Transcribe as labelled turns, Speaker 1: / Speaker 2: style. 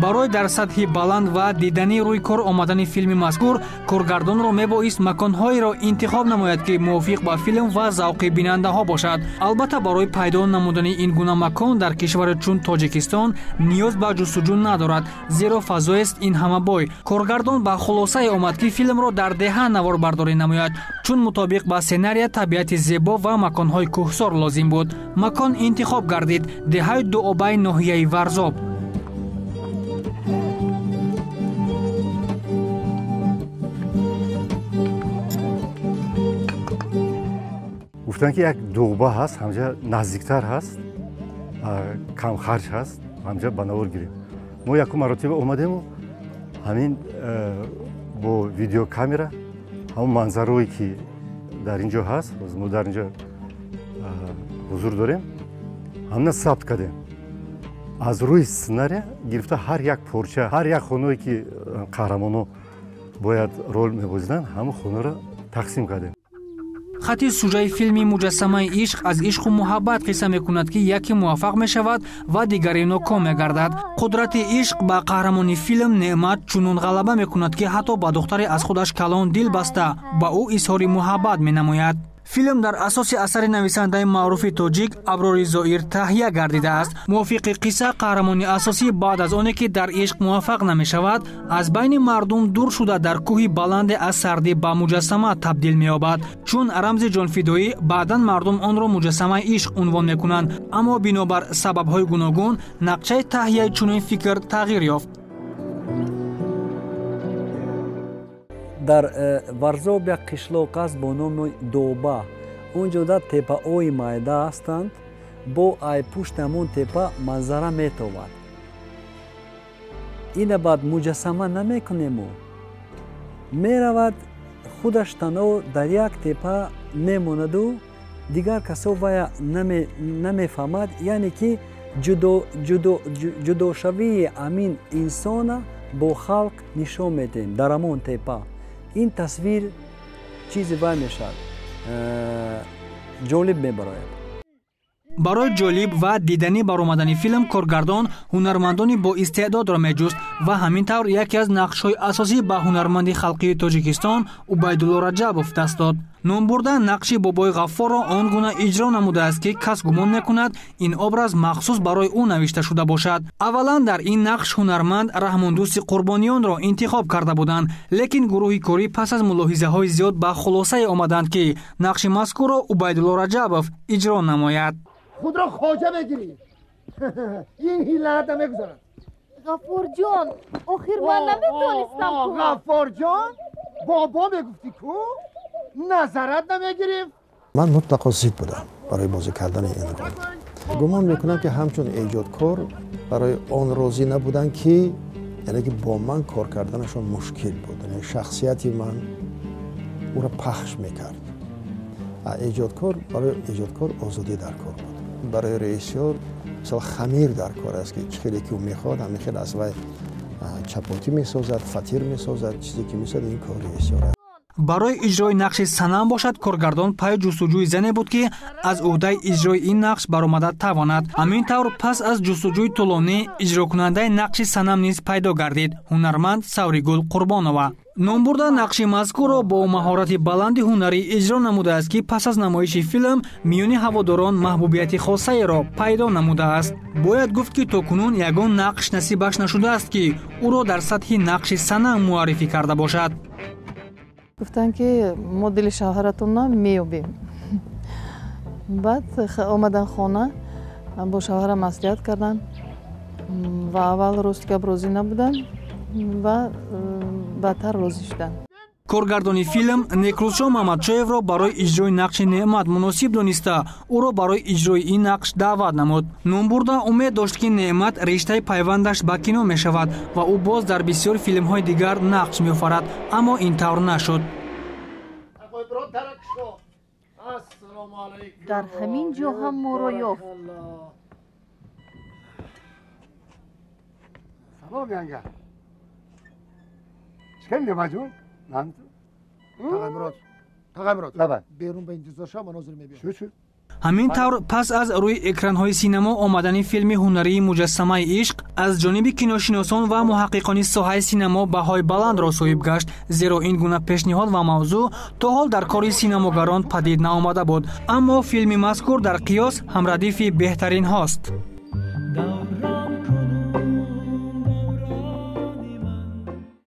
Speaker 1: барои дар сатҳи баланд ва дидани рӯи кор омадани филми мазкур коргардонро мебоист маконҳоеро интихоб намояд ки мувофиқ ба филм ва завқи бинандаҳо бошад. албатта барои пайдо намудани ин гуна макон дар кишваре чун тоҷикистон ниёз ба ҷустуҷӯ надорад, зеро фазоест ин ҳамабой. коргардон ба хулосае омад ки филмро дар деҳа наворбардорӣ намояд, чун мутобиқ ба сценария табиати зебо ва маконҳои кӯҳсор лозим буд. макон интихоб гардид: деҳаи дуобаи ноҳияи Варзоб.
Speaker 2: گفتن که یک دوغبه هست همجا نزدیکتر هست، کم خرج هست، همجا بناور گیریم. ما یک مرتبه اومدیم و همین با ویدیو کامera همون منظرهایی که در اینجا هست، ما در اینجا حضور داریم، همون ثبت کردیم. از روی سناریو گرفته هر یک پارچه، هر یک خانه‌ای که قهرمانو باید رول می‌بازیدن، همون خانه را تقسیم کردیم.
Speaker 1: хати сюжаи филми муҷассамаи ишқ аз ишқу муҳаббат қисса мекунад ки яке муваффақ мешавад ва дигаре ноком мегардад. қудрати ишқ ба қаҳрамони филм неъмат чунон ғалаба мекунад ки ҳатто ба духтаре аз худаш калон дил баста ба ӯ изҳори муҳаббат менамояд. филм дар асоси асари нависандаи маъруфи тоҷик Аброри Зоир таҳия гардидааст. мувофиқи қисса қаҳрамони асосӣ баъд аз оне ки дар ишқ муваффақ намешавад, аз байни мардум дур шуда дар кӯҳи баланде аз сардӣ ба муҷассама табдил меёбад. чун рамзи ҷонфидоӣ, баъдан мардум онро муҷассамаи ишқ унвон мекунанд, аммо бинобар сабабҳои гуногун нақшаи таҳияи чунин фикр тағйир ёфт.
Speaker 3: در ورزاب یک قشلاق است با نام دوبه. اونجا در تپه‌های مایده هستند. با ای پشت همون تپه منظره میتابد. این بعد مجسمه نمیکنیم و میرود خودش تنها در یک تپه میماند و دیگر کسا وی نمیفهمد. یعنی که جدا شوی امین انسان با خلق نشان میدیم در همون تپه. این تصویر چیزی وای میشد، جالب میبراید.
Speaker 1: барои ҷолиб ва дидани баромадани филм коргардон ҳунармандони бо истеъдодро меҷуст ва ҳамин тавр яке аз нақшҳои асосӣ ба ҳунарманди халқии Тоҷикистон Убайдулло Раҷабов даст дод. ном бурда нақши бобои ғаффорро он гуна иҷро намудааст ки кас гумон мекунад ин образ махсус барои ӯ навишта шуда бошад. аввалан дар ин нақш ҳунарманд Раҳмондӯсти Қурбонионро интихоб карда буданд, лекин гурӯҳи корӣ пас аз мулоҳизаҳои зиёд ба хулосае омаданд ки нақши мазкурро Убайдулло Раҷабов иҷро намояд.
Speaker 4: خود را خواجه بگیرید. این هیلت نمیگذارم.
Speaker 5: غفور جان، آخر من نمیتونستم.
Speaker 4: غفور جان بابا میگفتی کو نظرت نمیگیریم.
Speaker 6: من مطلقا ضد بودم برای بازی کردن این رول. گمان میکنم که همچون ایجادکار برای آن راضی نبودن که یعنی که با من کار کردنشون مشکل بود. یعنی شخصیتی من او را پخش میکرد. ایجادکار برای ایجادکار آزادی در کار بود. برای رئیسیار مثلا خمیر در کار است که خیلی که او میخواد همین خیلی از وی چپاتی میسازد، فطیر میسازد، چیزی که میسازد این کار رئیسیار است.
Speaker 1: барои иҷрои нақши санам бошад, коргардон пай ҷустуҷӯи зане буд ки аз ӯҳдаи иҷрои ин нақш баромада тавонад. ҳамин тавр пас аз ҷустуҷӯи тӯлонӣ иҷрокунандаи нақши санам низ пайдо гардид, ҳунарманд Савригул Қурбонова. номбурда нақши мазкурро бо маҳорати баланди ҳунарӣ иҷро намудааст ки пас аз намоиши филм миёни ҳаводорон маҳбубияти хосаеро пайдо намудааст. бояд гуфт ки токунун ягон нақш насибаш нашудааст ки ӯро дар сатҳи нақши санам муаррифӣ карда бошад.
Speaker 7: گفتن که ما دل شوهرتون رو میابیم. بعد آمدن خانه با شوهرم مصلحت کردن و اول روز که راضی نبودن و بعدتر راضی شدن.
Speaker 1: коргардони филм Некрузшоҳ Маҳмадшоевро барои иҷрои нақши Неъмат муносиб дониста, ӯро барои иҷрои ин нақш даъват намуд. ном бурда умед дошт ки Неъмат риштаи пайвандаш ба кино мешавад ва ӯ боз дар бисёри филмҳои дигар нақш меофарад, аммо ин тавр нашуд.
Speaker 5: در همین جا هم ما را یافت.
Speaker 4: سلام ینگه. چکن نما جون؟
Speaker 8: تقای مراد
Speaker 4: لبن
Speaker 8: بیرون به انتظار شما مناظر میبینم.
Speaker 4: شو
Speaker 1: ҳамин тавр пас аз рӯи экранҳои синемо омадани филми ҳунарии муҷассамаи ишқ аз ҷониби киношиносон ва муҳаққиқони соҳаи синемо баҳои баландро соҳиб гашт, зеро ин гуна пешниҳод ва мавзӯъ то ҳол дар кори синамогарон падид наомада буд. Аммо филми мазкур дар қиёс ҳамрадифи беҳтаринҳост.